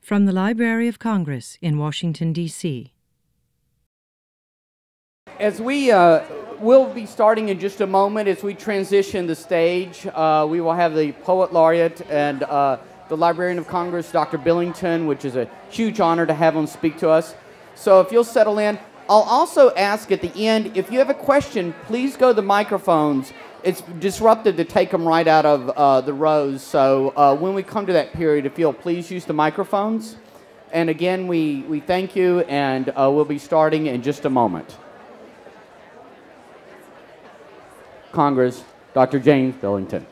From the Library of Congress in Washington, D.C. As we will be starting in just a moment, as we transition the stage, we will have the Poet Laureate and the Librarian of Congress, Dr. Billington, which is a huge honor to have him speak to us. So if you'll settle in, I'll also ask at the end, if you have a question, please go to the microphones. It's disruptive to take them right out of the rows. So when we come to that period, if you'll please use the microphones. And again, we thank you, and we'll be starting in just a moment. Congress, Dr. James Billington.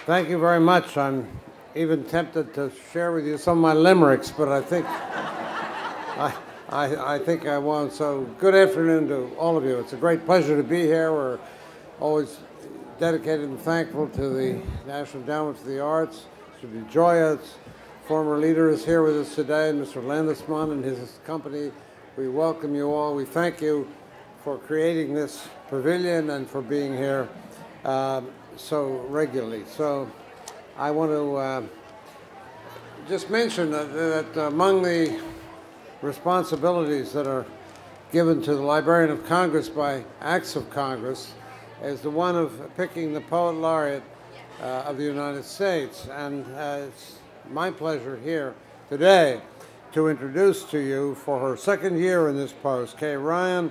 Thank you very much. I'm even tempted to share with you some of my limericks, but I think I think I won't. So good afternoon to all of you. It's a great pleasure to be here. We're always dedicated and thankful to the National Endowment for the Arts. Mr. DeGioia, its former leader, is here with us today, and Mr. Landesman and his company. We welcome you all. We thank you for creating this pavilion and for being here so regularly. So I want to just mention that among the responsibilities that are given to the Librarian of Congress by acts of Congress is the one of picking the Poet Laureate of the United States. And it's my pleasure here today to introduce to you, for her second year in this post, Kay Ryan,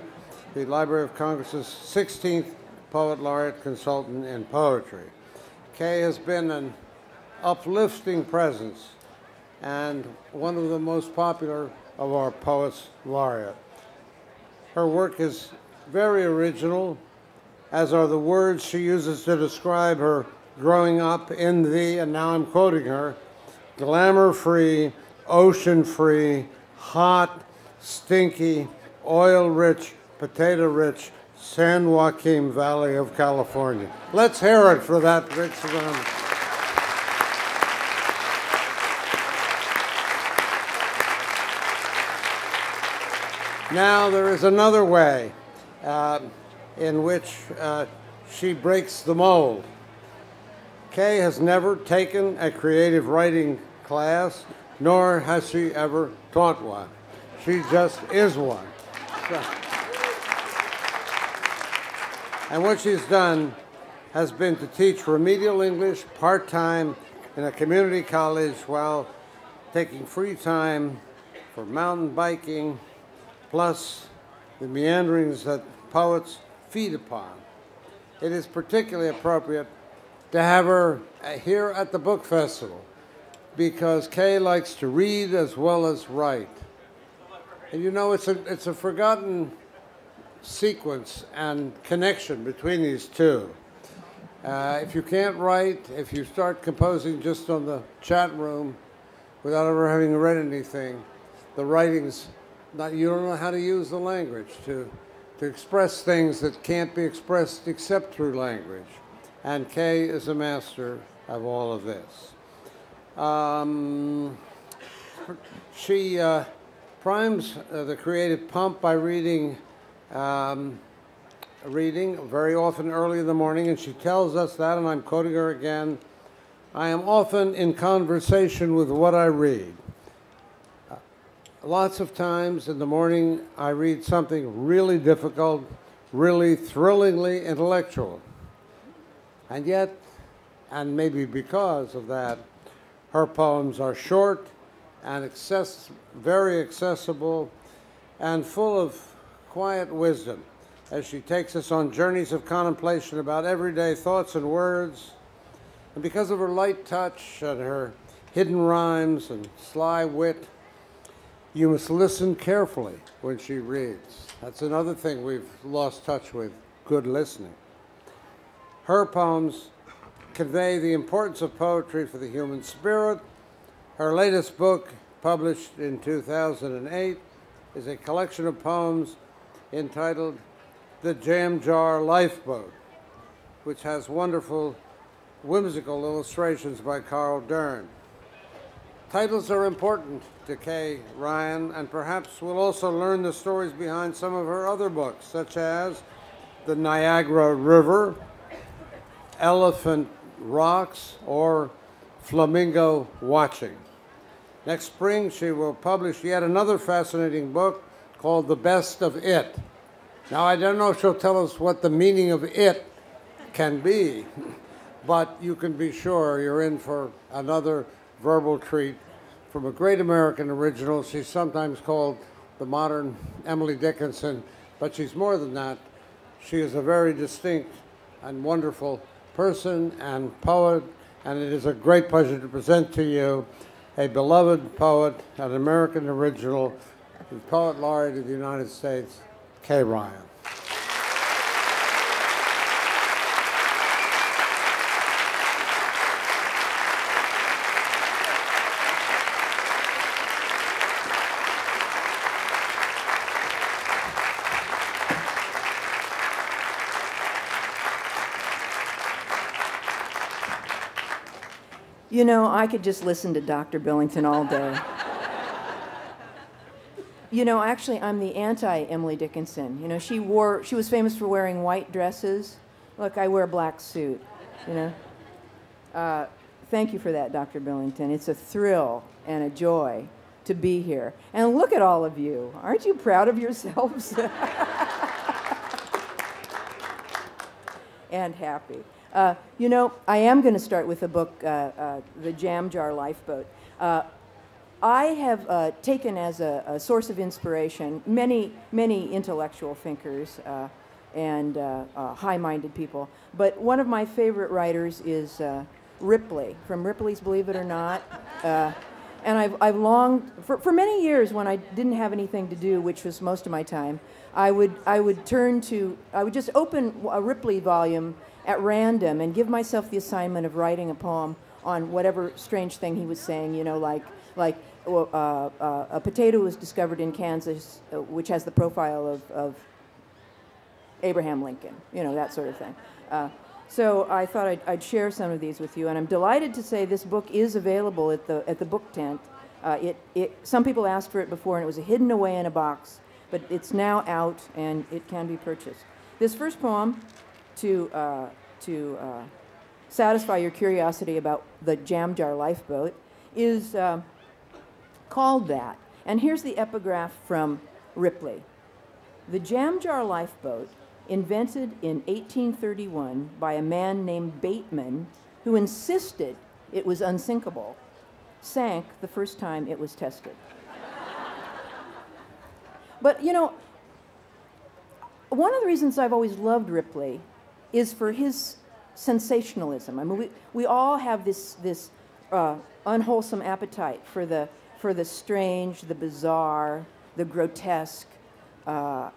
the Library of Congress's 16th Poet Laureate Consultant in Poetry. Kay has been an uplifting presence and one of the most popular of our Poets Laureate. Her work is very original, as are the words she uses to describe her growing up in the, and now I'm quoting her, glamour-free, ocean-free, hot, stinky, oil-rich, potato-rich San Joaquin Valley of California. Let's hear it for that rich surrounding. Now, there is another way in which she breaks the mold. Kay has never taken a creative writing class, nor has she ever taught one. She just is one. So, and what she's done has been to teach remedial English part-time in a community college while taking free time for mountain biking, plus the meanderings that poets feed upon. It is particularly appropriate to have her here at the book festival because Kay likes to read as well as write. And you know, it's a forgotten sequence and connection between these two. If you can't write, if you start composing just on the chat room without ever having read anything, the writing's not, you don't know how to use the language to express things that can't be expressed except through language. And Kay is a master of all of this. She primes the creative pump by reading very often early in the morning, and she tells us that, and I'm quoting her again, "I am often in conversation with what I read. Lots of times in the morning I read something really difficult, really thrillingly intellectual. And yet, and maybe because of that, her poems are short and very accessible and full of quiet wisdom as she takes us on journeys of contemplation about everyday thoughts and words. And because of her light touch and her hidden rhymes and sly wit, you must listen carefully when she reads. That's another thing we've lost touch with, good listening. Her poems convey the importance of poetry for the human spirit. Her latest book, published in 2008, is a collection of poems entitled The Jam Jar Lifeboat, which has wonderful whimsical illustrations by Carl Dern. Titles are important to Kay Ryan, and perhaps we'll also learn the stories behind some of her other books, such as The Niagara River, Elephant Rocks, or Flamingo Watching. Next spring, she will publish yet another fascinating book called The Best of It. Now, I don't know if she'll tell us what the meaning of it can be, but you can be sure you're in for another verbal treat from a great American original. She's sometimes called the modern Emily Dickinson, but she's more than that. She is a very distinct and wonderful person and poet, and it is a great pleasure to present to you a beloved poet, an American original, the Poet Laureate of the United States, Kay Ryan. You know, I could just listen to Dr. Billington all day. You know, actually, I'm the anti-Emily Dickinson. You know, she was famous for wearing white dresses. Look, I wear a black suit, you know. Thank you for that, Dr. Billington. It's a thrill and a joy to be here. And look at all of you. Aren't you proud of yourselves? And happy. You know, I am going to start with a book, The Jam Jar Lifeboat. I have taken as a source of inspiration many intellectual thinkers and high-minded people. But one of my favorite writers is Ripley, from Ripley's Believe It or Not. And I've longed, for many years when I didn't have anything to do, which was most of my time, I would just open a Ripley volume at random and give myself the assignment of writing a poem on whatever strange thing he was saying, you know, like a potato was discovered in Kansas, which has the profile of Abraham Lincoln, you know, that sort of thing. So I thought I'd share some of these with you, and I'm delighted to say this book is available at the book tent. Some people asked for it before, and it was hidden away in a box, but it's now out, and it can be purchased. This first poem, to satisfy your curiosity about the Jam Jar Lifeboat, is called that. And here's the epigraph from Ripley. The Jam Jar Lifeboat, invented in 1831 by a man named Bateman, who insisted it was unsinkable, sank the first time it was tested. But, you know, one of the reasons I've always loved Ripley is for his sensationalism. I mean, we all have this unwholesome appetite for the strange, the bizarre, the grotesque, and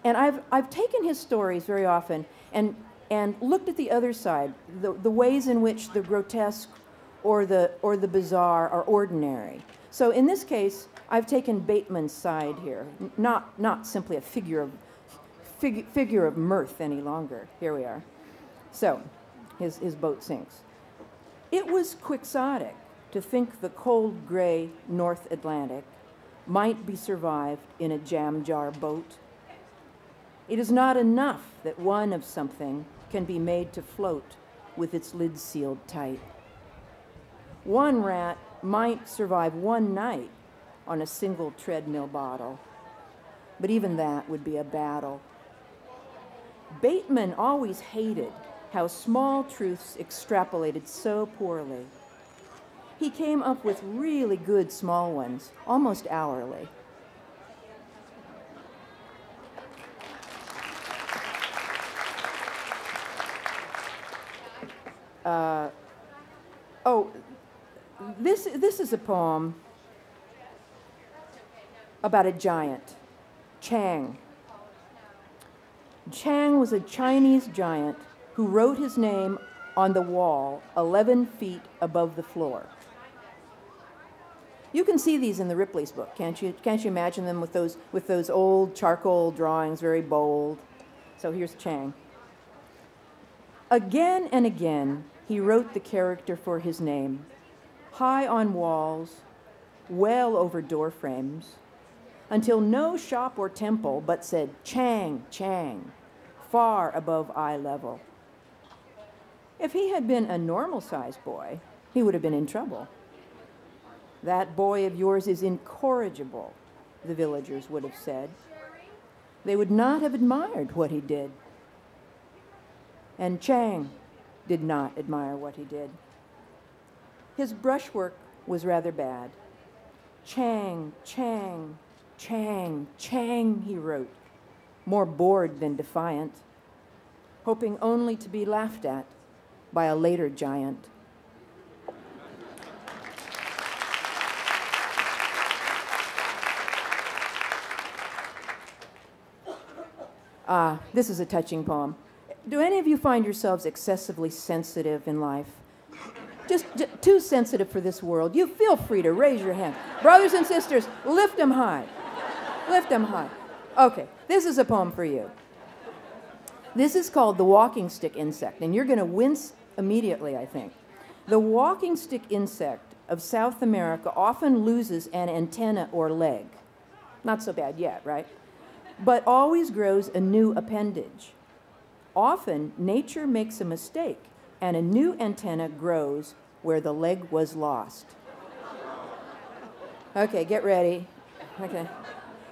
I've taken his stories very often and looked at the other side, the ways in which the grotesque or the bizarre are ordinary. So in this case, I've taken Bateman's side here, not simply a figure of mirth any longer. Here we are. So his boat sinks. It was quixotic to think the cold, gray North Atlantic might be survived in a jam jar boat. It is not enough that one of something can be made to float with its lid sealed tight. One rat might survive one night on a single treadmill bottle, but even that would be a battle. Bateman always hated how small truths extrapolated so poorly. He came up with really good small ones, almost hourly. This is a poem about a giant, Chang. Chang was a Chinese giant who wrote his name on the wall 11 feet above the floor. You can see these in the Ripley's book, can't you? Can't you imagine them with those old charcoal drawings, very bold? So here's Chang. Again and again, he wrote the character for his name. high on walls, well over door frames, until no shop or temple but said Chang Chang, far above eye level. If he had been a normal-sized boy, he would have been in trouble. That boy of yours is incorrigible, the villagers would have said. They would not have admired what he did. And Chang did not admire what he did. His brushwork was rather bad. Chang, Chang, Chang, Chang, he wrote, more bored than defiant, hoping only to be laughed at by a later giant. This is a touching poem. Do any of you find yourselves excessively sensitive in life? Just too sensitive for this world? You feel free to raise your hand. Brothers and sisters, lift them high. Lift them high. Okay, this is a poem for you. This is called The Walking Stick Insect, and you're going to wince immediately, I think. The walking stick insect of South America often loses an antenna or leg. Not so bad yet, right? But always grows a new appendage. Often, nature makes a mistake, and a new antenna grows where the leg was lost. Okay, get ready. Okay.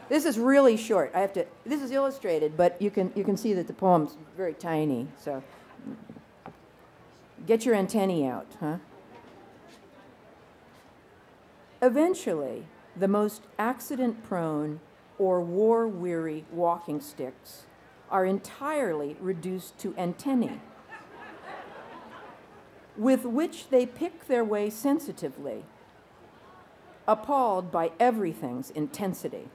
This is really short. This is illustrated, but you can see that the poem's very tiny, so get your antennae out, huh? Eventually, the most accident-prone or war-weary walking sticks are entirely reduced to antennae, with which they pick their way sensitively, appalled by everything's intensity.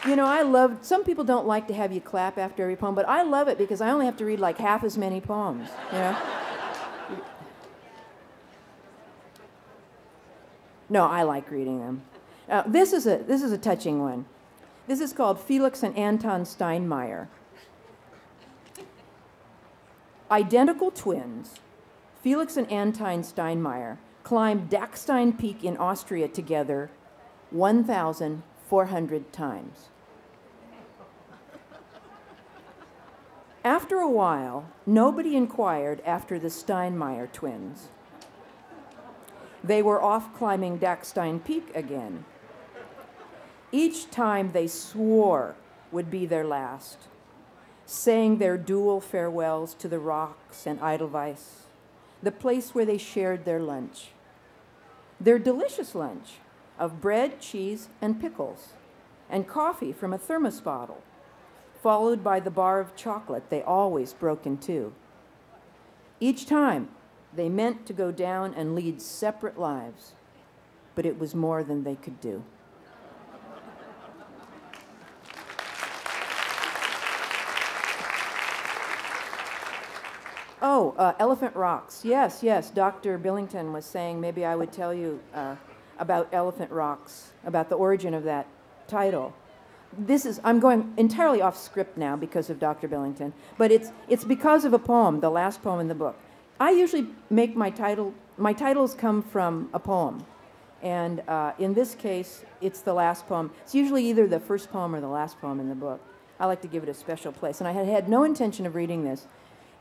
You know, some people don't like to have you clap after every poem, but I love it because I only have to read like half as many poems, you know? No, I like reading them. This is a touching one. This is called Felix and Anton Steinmeier. Identical twins, Felix and Anton Steinmeier, climbed Dachstein Peak in Austria together 1,400 times. After a while, nobody inquired after the Steinmeier twins. They were off climbing Dachstein Peak again. Each time they swore would be their last, saying their dual farewells to the rocks and Edelweiss, the place where they shared their lunch. Their delicious lunch of bread, cheese, and pickles, and coffee from a thermos bottle, followed by the bar of chocolate they always broke in two. Each time, they meant to go down and lead separate lives, but it was more than they could do. Oh, elephant rocks. Yes, yes, Dr. Billington was saying maybe I would tell you about elephant rocks, about the origin of that title. I'm going entirely off script now because of Dr. Billington, but it's because of a poem, the last poem in the book. I usually make my titles come from a poem, and in this case, it's the last poem. It's usually either the first poem or the last poem in the book. I like to give it a special place, and I had no intention of reading this.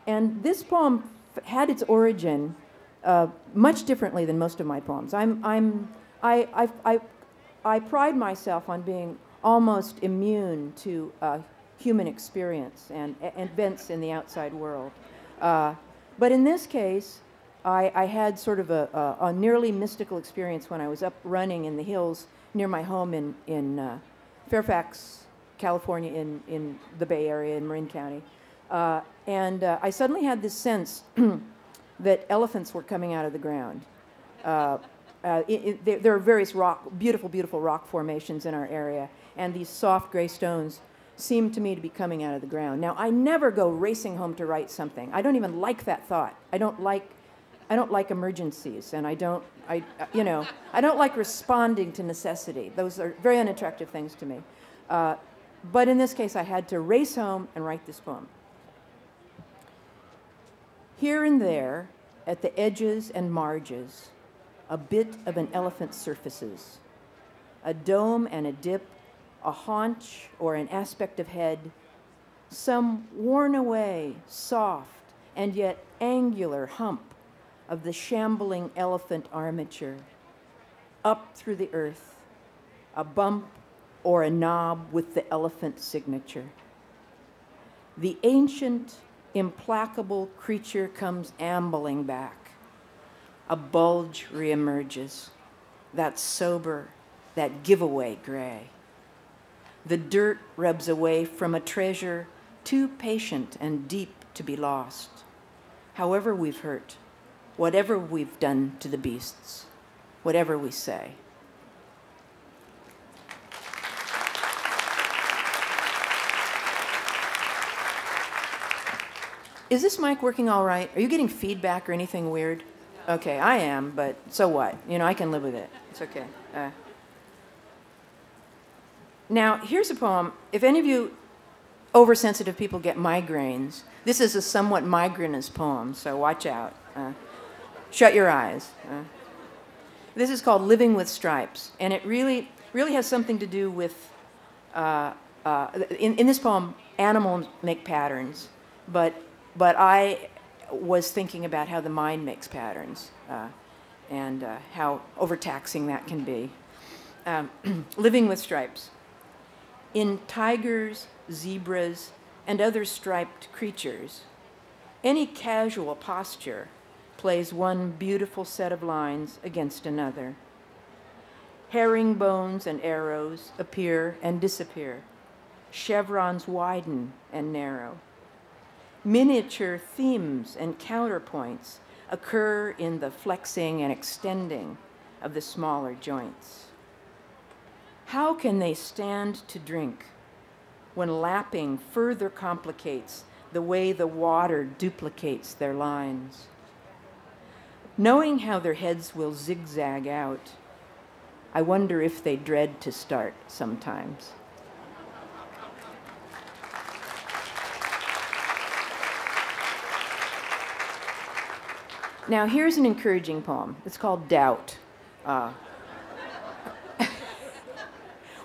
And this poem had its origin much differently than most of my poems. I pride myself on being almost immune to human experience and events in the outside world. But in this case, I had sort of a nearly mystical experience when I was up running in the hills near my home in Fairfax, California, in the Bay Area in Marin County. And I suddenly had this sense that elephants were coming out of the ground. There are various beautiful rock formations in our area, and these soft gray stones seemed to me to be coming out of the ground. Now, I never go racing home to write something. I don't even like that thought. I don't like emergencies, and I don't like responding to necessity. Those are very unattractive things to me. But in this case, I had to race home and write this poem. Here and there, at the edges and marges, a bit of an elephant surfaces, a dome and a dip, a haunch or an aspect of head, some worn away, soft, and yet angular hump of the shambling elephant armature, up through the earth, a bump or a knob with the elephant signature. The ancient, implacable creature comes ambling back. A bulge reemerges, that sober, that giveaway gray. The dirt rubs away from a treasure too patient and deep to be lost. However we've hurt, whatever we've done to the beasts, whatever we say. Is this mic working all right? Are you getting feedback or anything weird? Okay, I am, but so what? You know, I can live with it. It's okay. Now, here's a poem. If any of you oversensitive people get migraines, this is a somewhat migrainous poem, so watch out. Shut your eyes. This is called Living with Stripes, and it really has something to do with, in this poem, animals make patterns, but I was thinking about how the mind makes patterns and how overtaxing that can be. Living with Stripes. In tigers, zebras, and other striped creatures, any casual posture plays one beautiful set of lines against another. Herringbones and arrows appear and disappear. Chevrons widen and narrow. Miniature themes and counterpoints occur in the flexing and extending of the smaller joints. How can they stand to drink when lapping further complicates the way the water duplicates their lines? Knowing how their heads will zigzag out, I wonder if they dread to start sometimes. Now, here's an encouraging poem. It's called Doubt.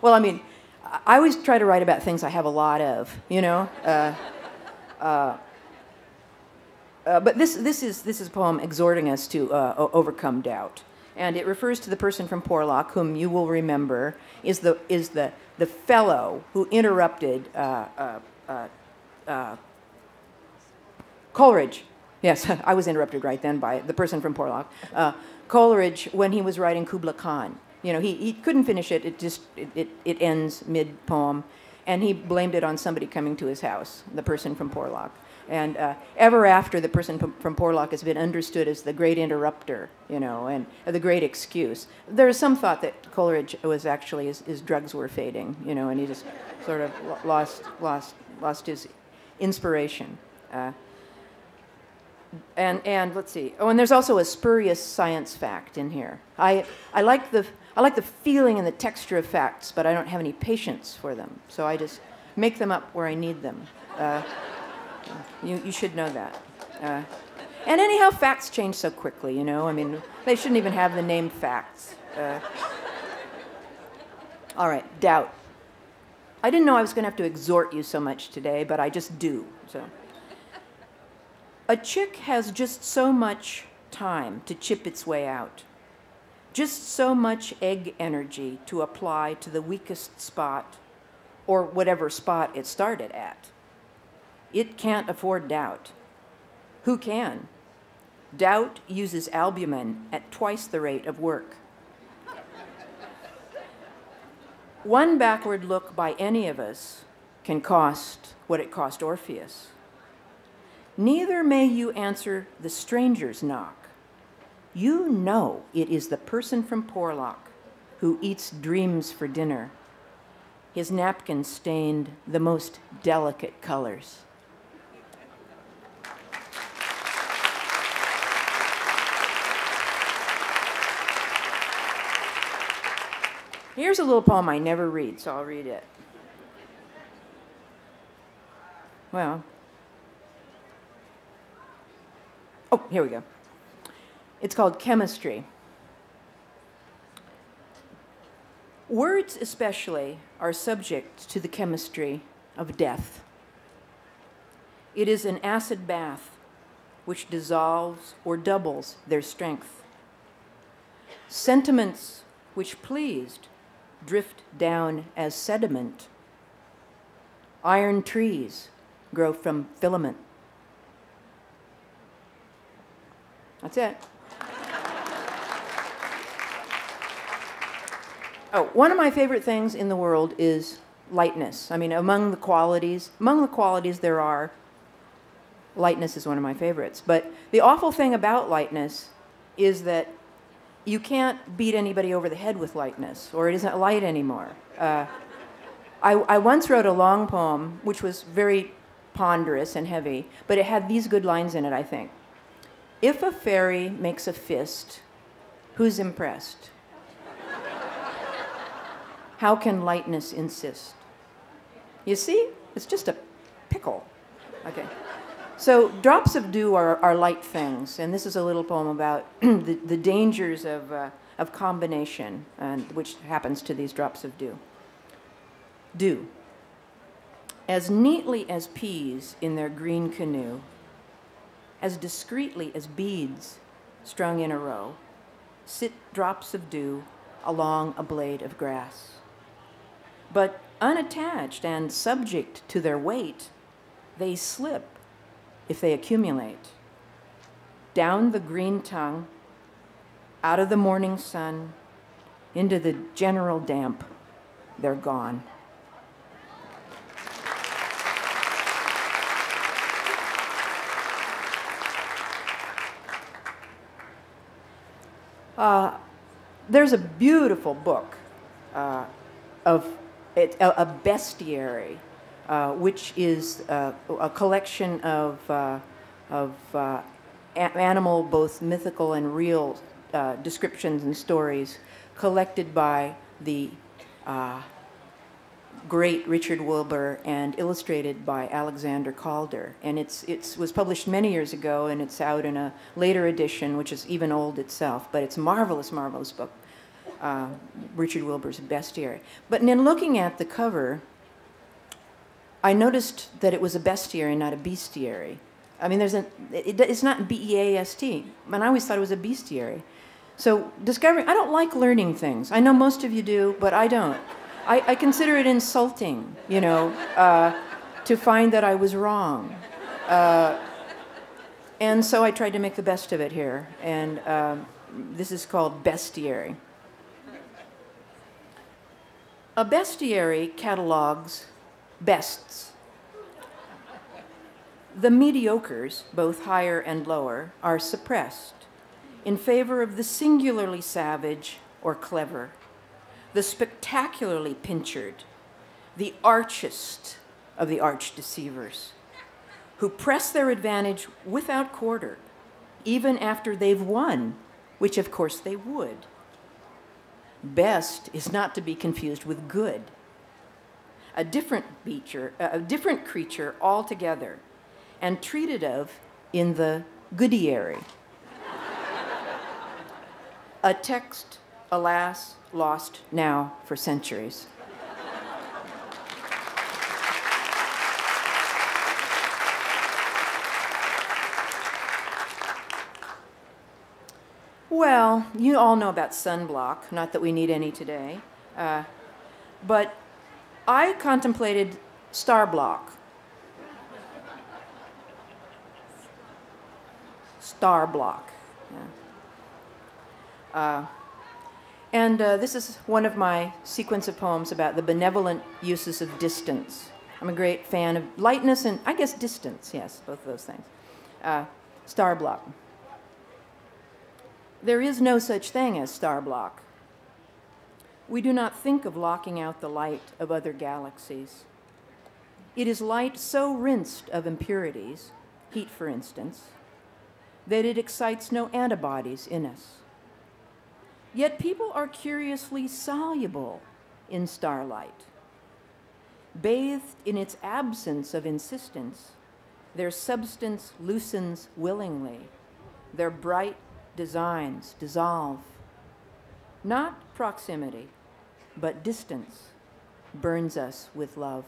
Well, I mean, I always try to write about things I have a lot of, you know? But this is a poem exhorting us to overcome doubt. And it refers to the person from Porlock, whom you will remember, is the fellow who interrupted Coleridge. Yes, I was interrupted right then by the person from Porlock. Coleridge, when he was writing Kubla Khan. You know, he couldn't finish it. It ends mid-poem. And he blamed it on somebody coming to his house, the person from Porlock. And ever after, the person from Porlock has been understood as the great interrupter, you know, and the great excuse. There is some thought that Coleridge was actually, his drugs were fading, you know, and he just sort of lost his inspiration. And let's see. Oh, and there's also a spurious science fact in here. I like the feeling and the texture of facts, but I don't have any patience for them. So I just make them up where I need them. You should know that. And anyhow, facts change so quickly, you know. I mean, they shouldn't even have the name facts. All right, doubt. I didn't know I was going to have to exhort you so much today, but I just do. So, a chick has just so much time to chip its way out. Just so much egg energy to apply to the weakest spot, or whatever spot it started at. It can't afford doubt. Who can? Doubt uses albumin at twice the rate of work. One backward look by any of us can cost what it cost Orpheus. Neither may you answer the stranger's knock. You know it is the person from Porlock who eats dreams for dinner, his napkin stained the most delicate colors. Here's a little poem I never read, so I'll read it. well, oh, here we go. It's called Chemistry. Words especially are subject to the chemistry of death. It is an acid bath which dissolves or doubles their strength. Sentiments which pleased drift down as sediment. Iron trees grow from filament. That's it. Oh, one of my favorite things in the world is lightness. I mean, among the qualities there are, lightness is one of my favorites. But the awful thing about lightness is that you can't beat anybody over the head with lightness, or it isn't light anymore. I once wrote a long poem, which was very ponderous and heavy, but it had these good lines in it, I think. If a fairy makes a fist, who's impressed? How can lightness insist? You see? It's just a pickle. Okay. So drops of dew are light things, and this is a little poem about the dangers of combination, which happens to these drops of dew. Dew. As neatly as peas in their green canoe, as discreetly as beads strung in a row, sit drops of dew along a blade of grass. But unattached and subject to their weight, they slip if they accumulate. Down the green tongue, out of the morning sun, into the general damp, they're gone. There's a beautiful book of a bestiary, which is a collection of animal, both mythical and real descriptions and stories, collected by the great Richard Wilbur and illustrated by Alexander Calder. And it was published many years ago, and it's out in a later edition, which is even old itself. But it's a marvelous, marvelous book, Richard Wilbur's Bestiary. But in looking at the cover, I noticed that it was a bestiary, not a bestiary. I mean, it's not B-E-A-S-T, and I always thought it was a bestiary. So discovering, I don't like learning things. I know most of you do, but I don't. I consider it insulting, you know, to find that I was wrong. And so I tried to make the best of it here. And this is called Bestiary. A bestiary catalogues bests. The mediocres, both higher and lower, are suppressed in favor of the singularly savage or clever, the spectacularly pinchered, the archest of the arch-deceivers, who press their advantage without quarter, even after they've won, which of course they would. Best is not to be confused with good. A different creature altogether, and treated of in the goodiary. A text, alas, lost now for centuries. Well, you all know about sunblock, not that we need any today, but I contemplated starblock. Starblock. Yeah. And this is one of my sequence of poems about the benevolent uses of distance. I'm a great fan of lightness and, I guess, distance. Yes, both of those things. Starblock. There is no such thing as starblock. We do not think of locking out the light of other galaxies. It is light so rinsed of impurities, heat for instance, that it excites no antibodies in us. Yet people are curiously soluble in starlight. bathed in its absence of insistence, their substance loosens willingly, their bright designs dissolve. Not proximity, but distance burns us with love.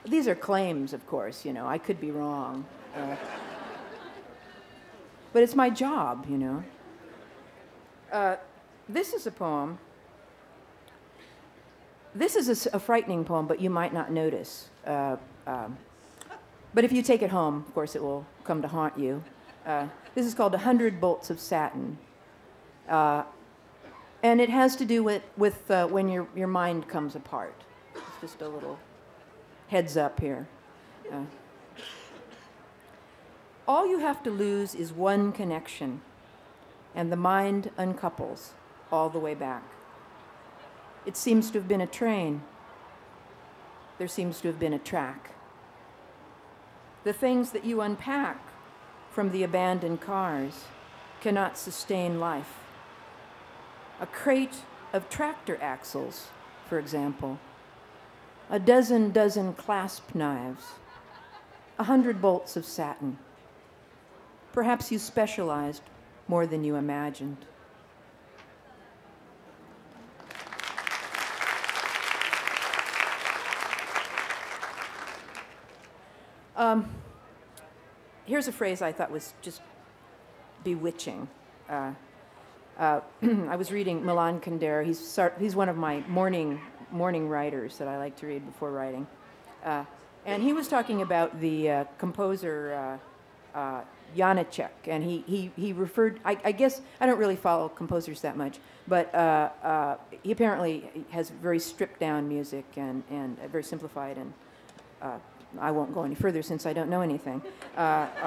These are claims, of course, you know, I could be wrong. But it's my job, you know. This is a poem. This is a frightening poem, but you might not notice. But if you take it home, of course, it will come to haunt you. This is called 100 Bolts of Satin. And it has to do with when your mind comes apart. It's just a little heads up here. All you have to lose is one connection, and the mind uncouples all the way back. It seems to have been a train. There seems to have been a track. The things that you unpack from the abandoned cars cannot sustain life. A crate of tractor axles, for example. A dozen clasp knives. 100 bolts of satin. Perhaps you specialized more than you imagined. Here's a phrase I thought was just bewitching. I was reading Milan Kundera. He's one of my morning writers that I like to read before writing. And he was talking about the composer Janicek, and he referred, I guess, I don't really follow composers that much, but he apparently has very stripped down music and very simplified, and I won't go any further since I don't know anything. But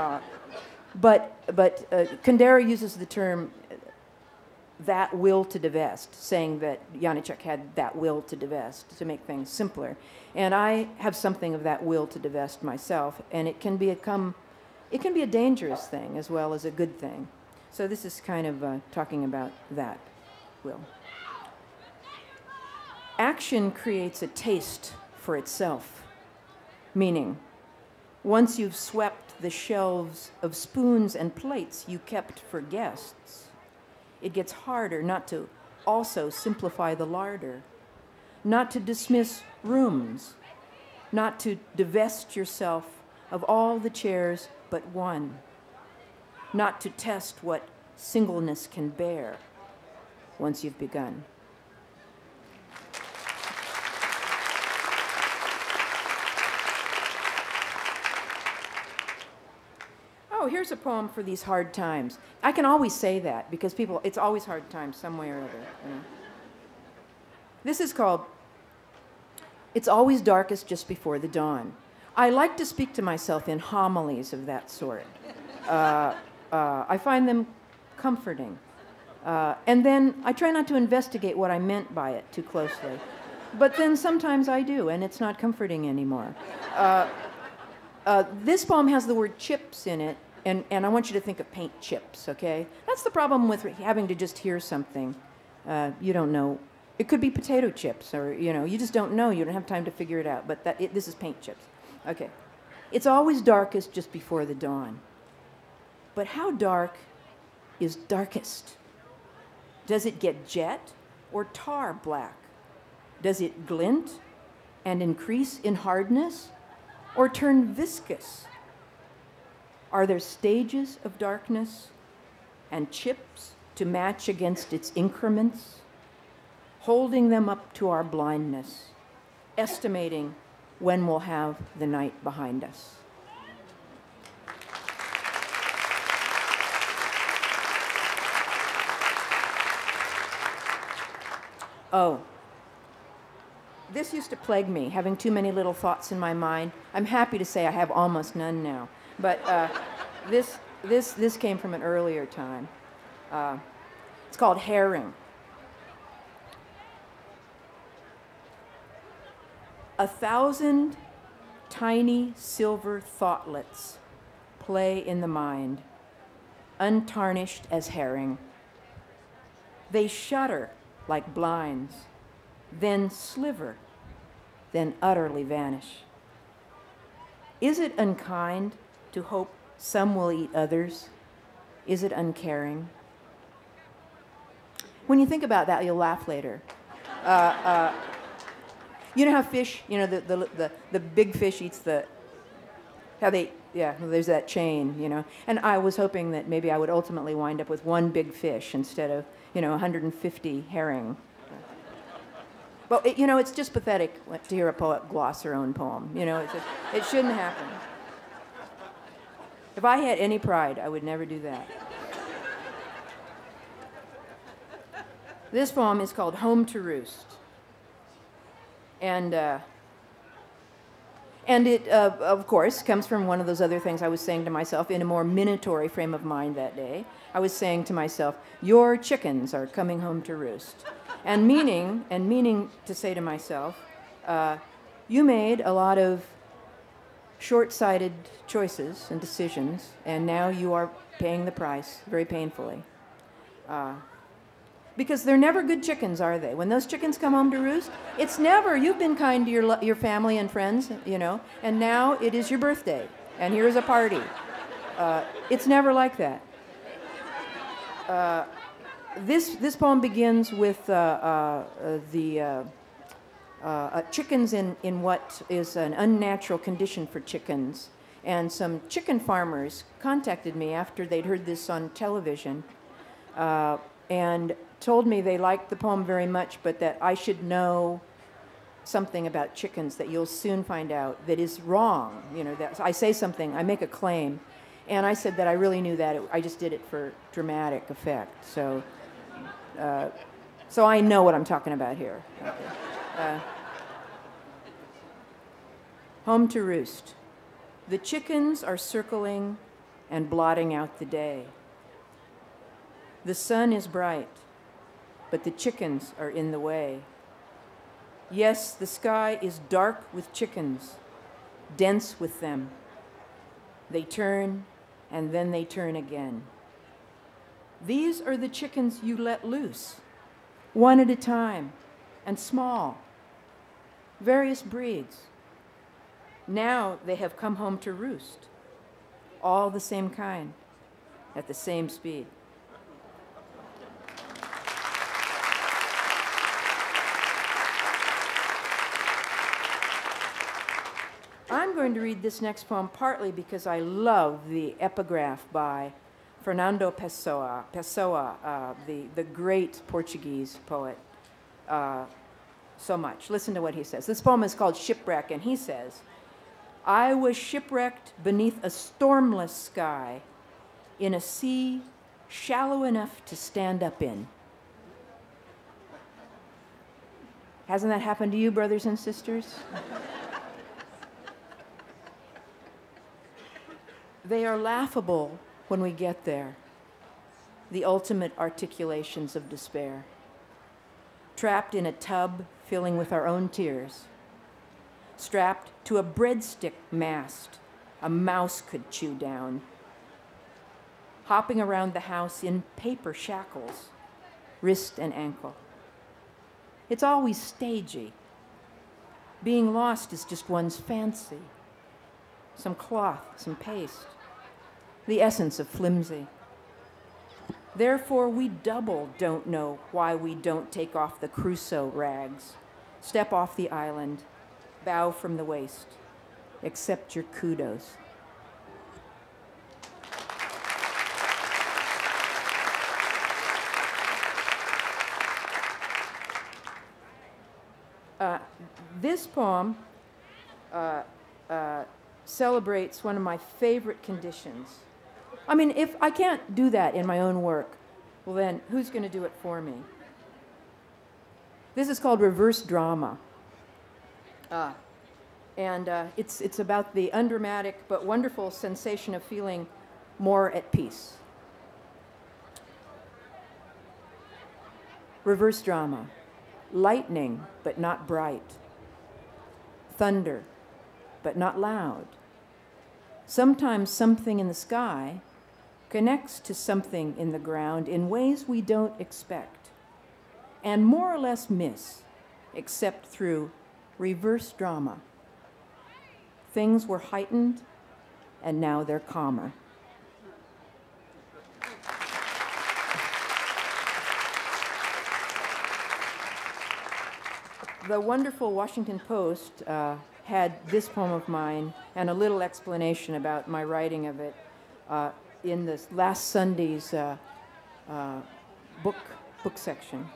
Kundera uses the term that will to divest, saying that Janicek had that will to divest, to make things simpler. And I have something of that will to divest myself, and it can be a dangerous thing as well as a good thing. So this is kind of talking about that will. Action creates a taste for itself, meaning once you've swept the shelves of spoons and plates you kept for guests, it gets harder not to also simplify the larder, not to dismiss rooms, not to divest yourself of all the chairs but one, not to test what singleness can bear once you've begun. Oh, here's a poem for these hard times. I can always say that because it's always hard times some way or other. You know? This is called It's Always Darkest Just Before the Dawn. I like to speak to myself in homilies of that sort. I find them comforting. And then I try not to investigate what I meant by it too closely. But then sometimes I do, and it's not comforting anymore. This poem has the word chips in it, and I want you to think of paint chips, okay? That's the problem with having to just hear something. You don't know. It could be potato chips, or, you know, you just don't know. You don't have time to figure it out, but this is paint chips. Okay. It's always darkest just before the dawn. But how dark is darkest? Does it get jet or tar black? Does it glint and increase in hardness or turn viscous? Are there stages of darkness and chips to match against its increments, holding them up to our blindness, estimating when we'll have the night behind us? Oh, this used to plague me, having too many little thoughts in my mind. I'm happy to say I have almost none now. But this came from an earlier time. It's called Hairroom. 1,000 tiny silver thoughtlets play in the mind, untarnished as herring, They shudder like blinds, then sliver, then utterly vanish. Is it unkind to hope some will eat others? Is it uncaring? When you think about that, you'll laugh later. You know how fish, you know, the big fish eats there's that chain, you know. And I was hoping that maybe I would ultimately wind up with one big fish instead of, 150 herring. Well, it's just pathetic to hear a poet gloss her own poem. It shouldn't happen. If I had any pride, I would never do that. This poem is called Home to Roost. And it, of course, comes from one of those other things I was saying to myself in a more minatory frame of mind that day. I was saying to myself, your chickens are coming home to roost. And meaning to say to myself, you made a lot of short-sighted choices and decisions, and now you are paying the price very painfully. Because they're never good chickens, are they? When those chickens come home to roost, it's never, you've been kind to your family and friends, and now it is your birthday, and here's a party. It's never like that. This poem begins with chickens in what is an unnatural condition for chickens. And some chicken farmers contacted me after they'd heard this on television and told me they liked the poem very much, but that I should know something about chickens that you'll soon find out that is wrong. That I say something, I make a claim, and I said that I really knew that. I just did it for dramatic effect. So I know what I'm talking about here. Okay. Home to roost. The chickens are circling and blotting out the day. The sun is bright, but the chickens are in the way. Yes, the sky is dark with chickens, dense with them. They turn, and then they turn again. These are the chickens you let loose, one at a time, and small, various breeds. Now they have come home to roost, all the same kind, at the same speed. I'm going to read this next poem partly because I love the epigraph by Fernando Pessoa, the great Portuguese poet, so much. Listen to what he says. This poem is called Shipwreck, and he says, I was shipwrecked beneath a stormless sky in a sea shallow enough to stand up in. Hasn't that happened to you, brothers and sisters? They are laughable when we get there, the ultimate articulations of despair. Trapped in a tub filling with our own tears, strapped to a breadstick mast a mouse could chew down, hopping around the house in paper shackles, wrist and ankle. It's always stagey. Being lost is just one's fancy. Some cloth, some paste, the essence of flimsy. Therefore, we double don't know why we don't take off the Crusoe rags, step off the island, bow from the waist, accept your kudos. This poem celebrates one of my favorite conditions. I mean, if I can't do that in my own work, well then, who's going to do it for me? This is called reverse drama. It's about the undramatic but wonderful sensation of feeling more at peace. Reverse drama. Lightning, but not bright. Thunder, but not loud. Sometimes something in the sky connects to something in the ground in ways we don't expect. and more or less miss, except through reverse drama. Things were heightened, and now they're calmer. The wonderful Washington Post had this poem of mine and a little explanation about my writing of it in this last Sunday's book section,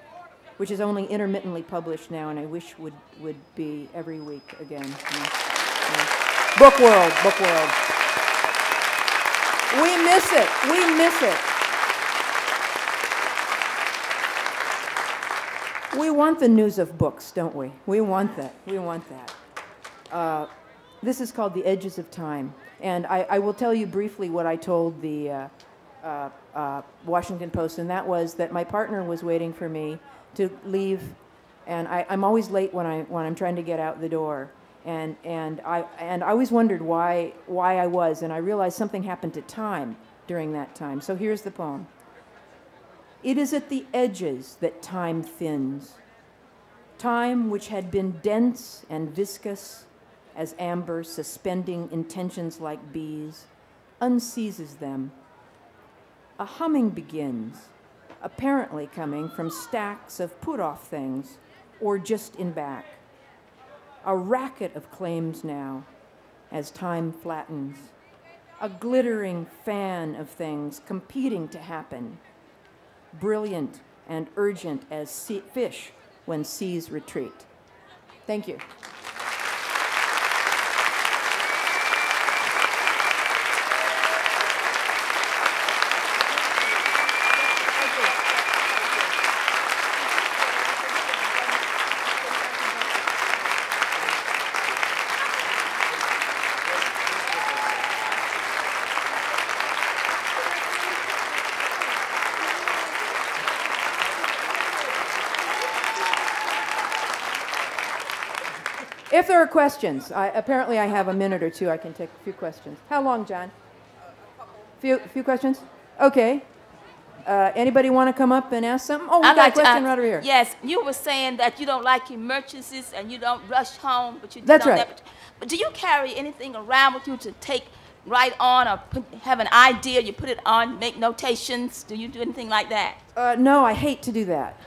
which is only intermittently published now, and I wish would be every week again. Book World, Book World. We miss it. We miss it. We want the news of books, don't we? We want that. We want that. This is called The Edges of Time. And I will tell you briefly what I told the Washington Post, and that was that my partner was waiting for me to leave, and I'm always late when I'm trying to get out the door. And I always wondered why I was, and I realized something happened to time during that time. So here's the poem. It is at the edges that time thins. Time which had been dense and viscous as amber suspending intentions like bees, unseizes them. A humming begins, apparently coming from stacks of put-off things or just in back. A racket of claims now as time flattens. A glittering fan of things competing to happen. Brilliant and urgent as fish when seas retreat. Thank you. If there are questions, apparently I have a minute or two. I can take a few questions. How long, John? Few questions? Okay. Anybody want to come up and ask something? Oh, we got a question right over here. Yes, you were saying that you don't like emergencies and you don't rush home, but you did That's on right. that. But do you carry anything around with you to write on or have an idea, you put it on, make notations? Do you do anything like that? No, I hate to do that.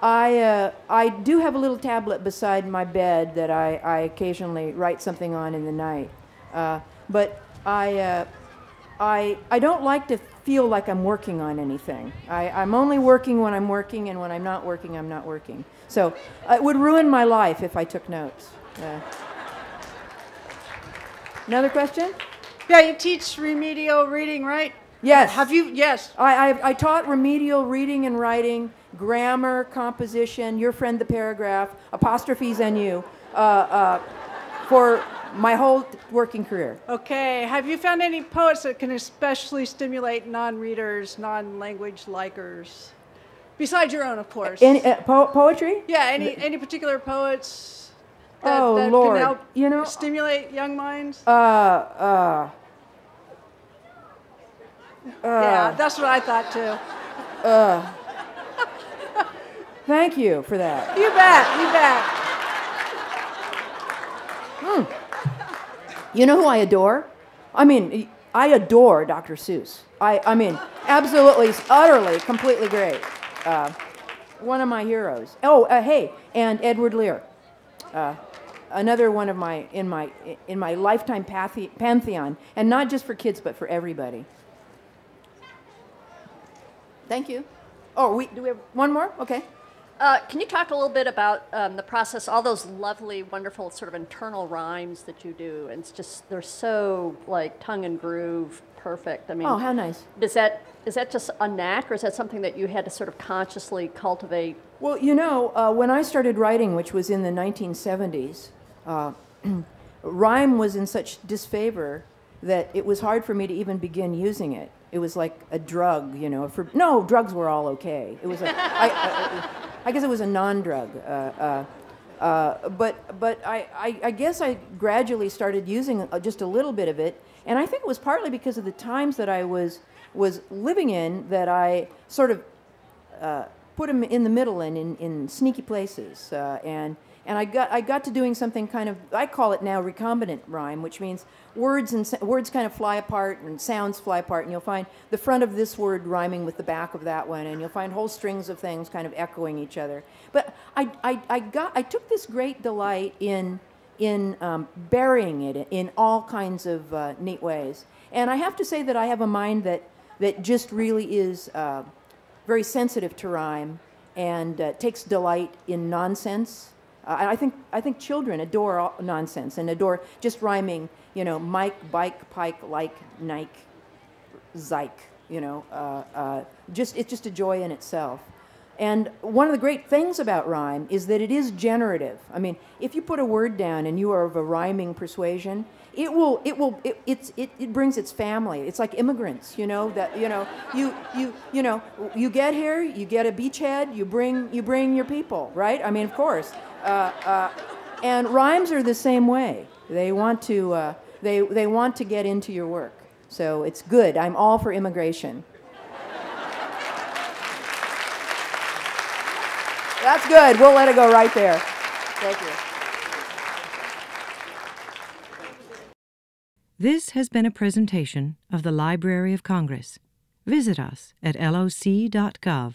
I do have a little tablet beside my bed that I occasionally write something on in the night. But I don't like to feel like I'm working on anything. I'm only working when I'm working, and when I'm not working, I'm not working. So it would ruin my life if I took notes. Another question? Yeah, you teach remedial reading, right? Yes. Have you? Yes. I taught remedial reading and writing, grammar, composition, your friend the paragraph, apostrophes and you, for my whole working career. Okay. Have you found any poets that can especially stimulate non-readers, non-language likers? Besides your own, of course. Any, poetry? Yeah, any particular poets that, Oh, that Lord. can help You know, stimulate young minds? yeah, that's what I thought too. thank you for that. You bet, you bet. You know who I adore? I mean, I adore Dr. Seuss. I mean, absolutely, utterly, completely great. One of my heroes. Oh, hey, and Edward Lear. Another one of my in my lifetime pantheon, and not just for kids, but for everybody. Thank you. Oh, do we have one more? Okay. Can you talk a little bit about the process, all those lovely, wonderful sort of internal rhymes that you do? And it's just, they're so like tongue and groove, perfect. I mean, Oh, how nice. is that just a knack, or is that something that you had to sort of consciously cultivate? Well, you know, when I started writing, which was in the 1970s, rhyme was in such disfavor that it was hard for me to even begin using it. It was like a drug, you know. No, drugs were all okay. It was I guess it was a non-drug. But I guess I gradually started using just a little bit of it, and I think it was partly because of the times that I was living in that I sort of put them in the middle and in sneaky places. And I got to doing something kind of, I call it now recombinant rhyme, which means words kind of fly apart and sounds fly apart, and you'll find the front of this word rhyming with the back of that one, and you'll find whole strings of things kind of echoing each other. But I took this great delight in burying it in all kinds of neat ways. And I have to say that I have a mind that just really is very sensitive to rhyme and takes delight in nonsense. I think children adore all nonsense and adore just rhyming, you know, Mike, bike, pike, like, Nike, Zyke, you know. It's just a joy in itself. And one of the great things about rhyme is that it is generative. I mean, if you put a word down and you are of a rhyming persuasion, it brings its family. It's like immigrants, you know, that, you know, you get here, you get a beachhead, you bring your people, right? I mean, of course. And rhymes are the same way. They want to they want to get into your work. So it's good. I'm all for immigration. That's good. We'll let it go right there. Thank you. This has been a presentation of the Library of Congress. Visit us at loc.gov.